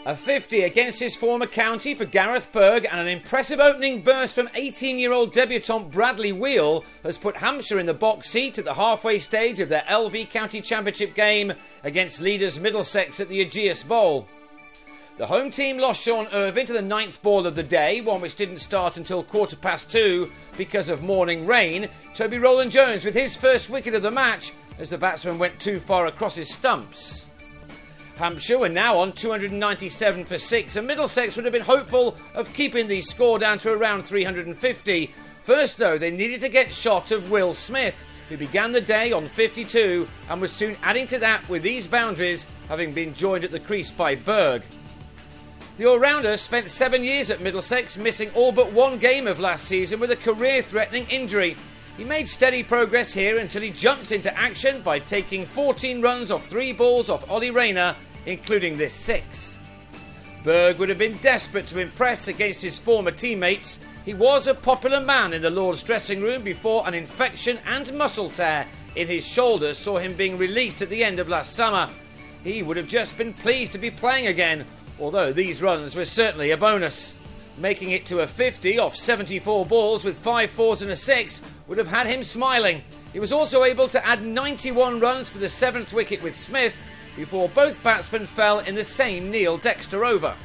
A 50 against his former county for Gareth Berg, and an impressive opening burst from 18-year-old debutant Brad Wheal has put Hampshire in the box seat at the halfway stage of their LV County Championship game against leaders Middlesex at the Ageas Bowl. The home team lost Sean Ervine to the 9th ball of the day, one which didn't start until 2:15 because of morning rain. Toby Rowland-Jones with his first wicket of the match as the batsman went too far across his stumps. Hampshire were now on 297 for 6, and Middlesex would have been hopeful of keeping the score down to around 350. First, though, they needed to get shot of Will Smith, who began the day on 52 and was soon adding to that with these boundaries, having been joined at the crease by Berg. The all-rounder spent 7 years at Middlesex, missing all but one game of last season with a career-threatening injury. He made steady progress here until he jumped into action by taking 14 runs off 3 balls off Ollie Rayner, including this 6. Berg would have been desperate to impress against his former teammates. He was a popular man in the Lord's dressing room before an infection and muscle tear in his shoulder saw him being released at the end of last summer. He would have just been pleased to be playing again, although these runs were certainly a bonus. Making it to a 50 off 74 balls with 5 fours and a 6 would have had him smiling. He was also able to add 91 runs for the 7th wicket with Smith before both batsmen fell in the same Neil Dexter over.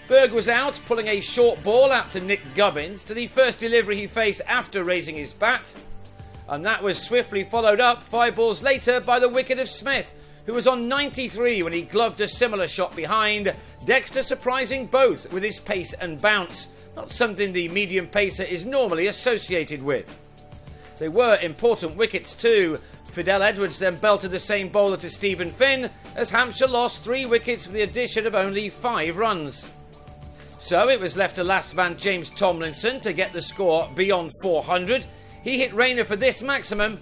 Berg was out, pulling a short ball out to Nick Gubbins to the first delivery he faced after raising his bat, and that was swiftly followed up 5 balls later by the wicket of Smith, who was on 93 when he gloved a similar shot behind, Dexter surprising both with his pace and bounce, not something the medium pacer is normally associated with. They were important wickets too. Fidel Edwards then belted the same bowler to Stephen Finn as Hampshire lost 3 wickets for the addition of only 5 runs. So it was left to last man James Tomlinson to get the score beyond 400. He hit Rayner for this maximum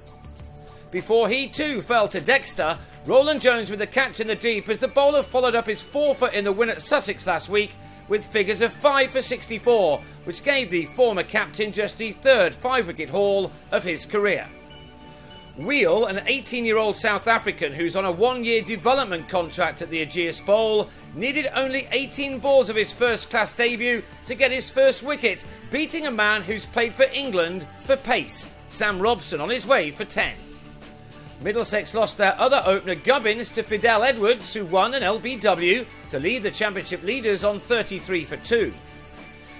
before he too fell to Dexter. Rowland-Jones with the catch in the deep as the bowler followed up his 4-foot in the win at Sussex last week with figures of 5 for 64, which gave the former captain just the 3rd 5-wicket haul of his career. Wheal, an 18-year-old South African who's on a 1-year development contract at the Ageas Bowl, needed only 18 balls of his first-class debut to get his first wicket, beating a man who's played for England for pace, Sam Robson, on his way for 10. Middlesex lost their other opener Gubbins to Fidel Edwards, who won an LBW to leave the championship leaders on 33 for 2.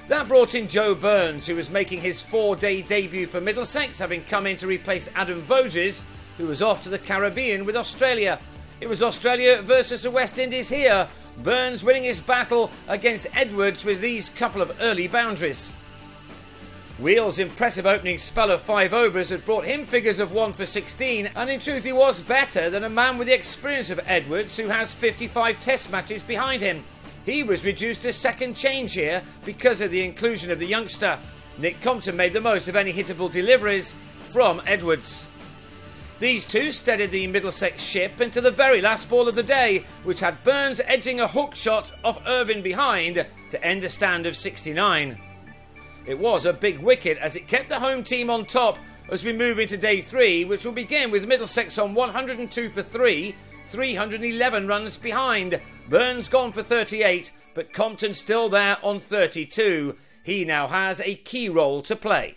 That brought in Joe Burns, who was making his 4-day debut for Middlesex, having come in to replace Adam Voges, who was off to the Caribbean with Australia. It was Australia versus the West Indies here, Burns winning his battle against Edwards with these couple of early boundaries. Wheal's impressive opening spell of 5 overs had brought him figures of 1 for 16, and in truth he was better than a man with the experience of Edwards, who has 55 test matches behind him. He was reduced to second change here because of the inclusion of the youngster. Nick Compton made the most of any hittable deliveries from Edwards. These two steadied the Middlesex ship into the very last ball of the day, which had Burns edging a hook shot off Ervine behind to end a stand of 69. It was a big wicket as it kept the home team on top as we move into day 3, which will begin with Middlesex on 102 for 3, 311 runs behind. Burns gone for 38, but Compton still there on 32. He now has a key role to play.